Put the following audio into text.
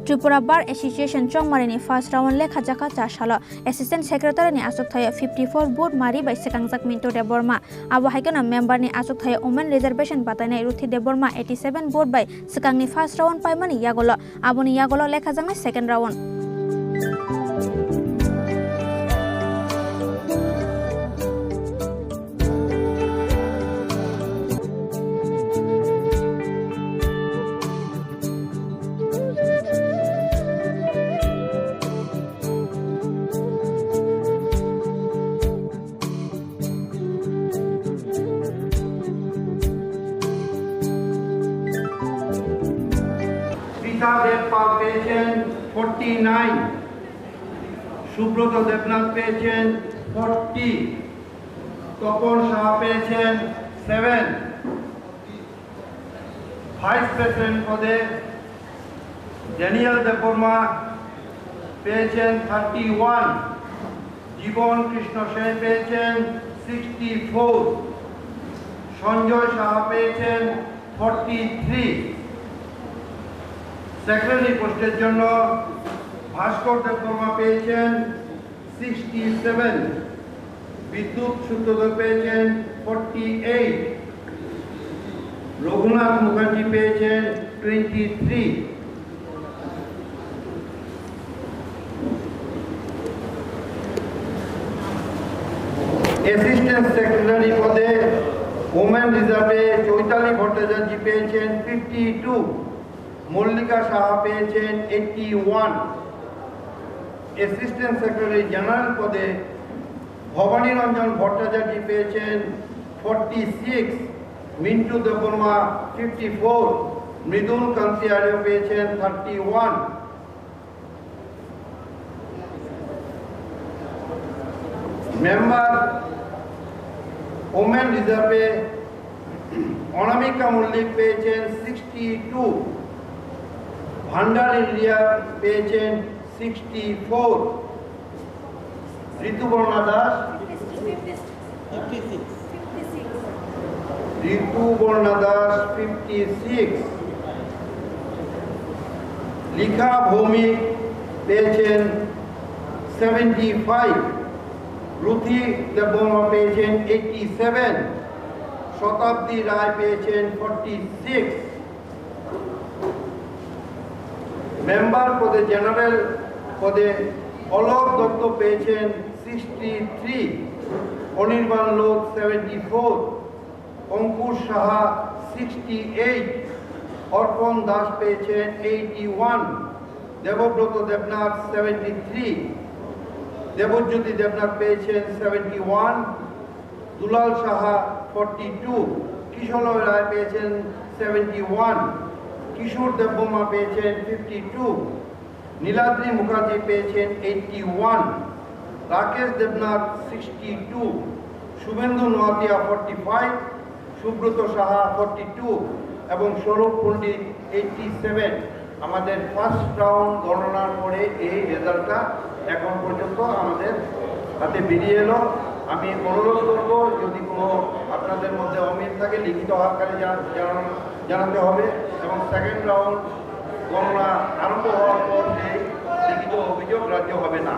Tripura Bar Association Chongmarini first round lekha jaka chasalo Assistant Secretary ni asuk thaya 54 board mari by sekangjak Minto Deborma abo haikana member ni asuk thaya Women Reservation Batana Ruthi Deborma 87 board by sekangni first round paimani yagolo aboni yagolo lekha jangni second round Devpal পেয়েছেন 49, সুব্রত দেবনাথ পেয়েছেন 40, তপন শাহ পেয়েছেন 7, vice president পদে Daniel Debbarma পেয়েছেন 31, জীবন কৃষ্ণ সেন পেয়েছেন 64, সঞ্জয় শাহ পেয়েছেন 43, secretary পোস্টের জন্য ভাস্কর দেববর্মা পেয়েছেন 67, বিদ্যুৎ সূত্রধর পেয়েছেন 48, রঘুনাথ মুখার্জি পেয়েছেন 23, অ্যাসিস্ট্যান্ট সেক্রেটারি পদে ওমেন রিজার্ভে চৈতালি ভট্টাচার্য পেয়েছেন 52, মল্লিকা সাহা পেয়েছেন 81, অ্যাসিস্ট্যান্ট সেক্রেটারি জেনারেল পদে ভবানী রঞ্জন ভট্টাচার্য পেয়েছেন 46, মিন্টু দেববর্মা 54, মৃদুল কান্তি আর্য পেয়েছেন 31, মেম্বার ওমেন রিজার্ভে অনামিকা মল্লিক পেয়েছেন 62, ভান্ডার ইন্ডিয়া পেয়েছেন 64, ঋতুপর্ণা দাস 56, লিখা ভৌমিক পেয়েছেন 75, রুথি দেববর্মা পেয়েছেন 87, শতাব্দী রায় পেয়েছেন 46, মেম্বার পদে জেনারেল পদে অলোক দত্ত পেয়েছেন 63, অনির্বাণ লোক 74, অঙ্কুশ সাহা 68, অর্পণ দাস পেয়েছেন 81, দেবব্রত দেবনাথ 73, দেবজ্যোতি দেবনাথ পেয়েছেন 71, দুলাল সাহা 42, কিশোর রায় পেয়েছেন 71, কিশোর দেববর্মা পেয়েছেন 52, নীলাদ্রি মুখার্জি পেয়েছেন 81, রাকেশ দেবনাথ 62, শুভেন্দু নোয়াতিয়া 45, সুব্রত সাহা 42 এবং স্বরূপ পণ্ডিত 87। আমাদের ফার্স্ট রাউন্ড গণনার পরে এই রেজাল্টটা এখন পর্যন্ত আমাদের হাতে বেরিয়ে এলো। আমি অনুরোধ করব যদি কোনো আপনাদের মধ্যে অমিল থাকে লিখিত আকারে জানাতে হবে এবং সেকেন্ড রাউন্ড গণনা আরম্ভ হওয়ার পর সেই লিখিত অভিযোগ গ্রাহ্য হবে না।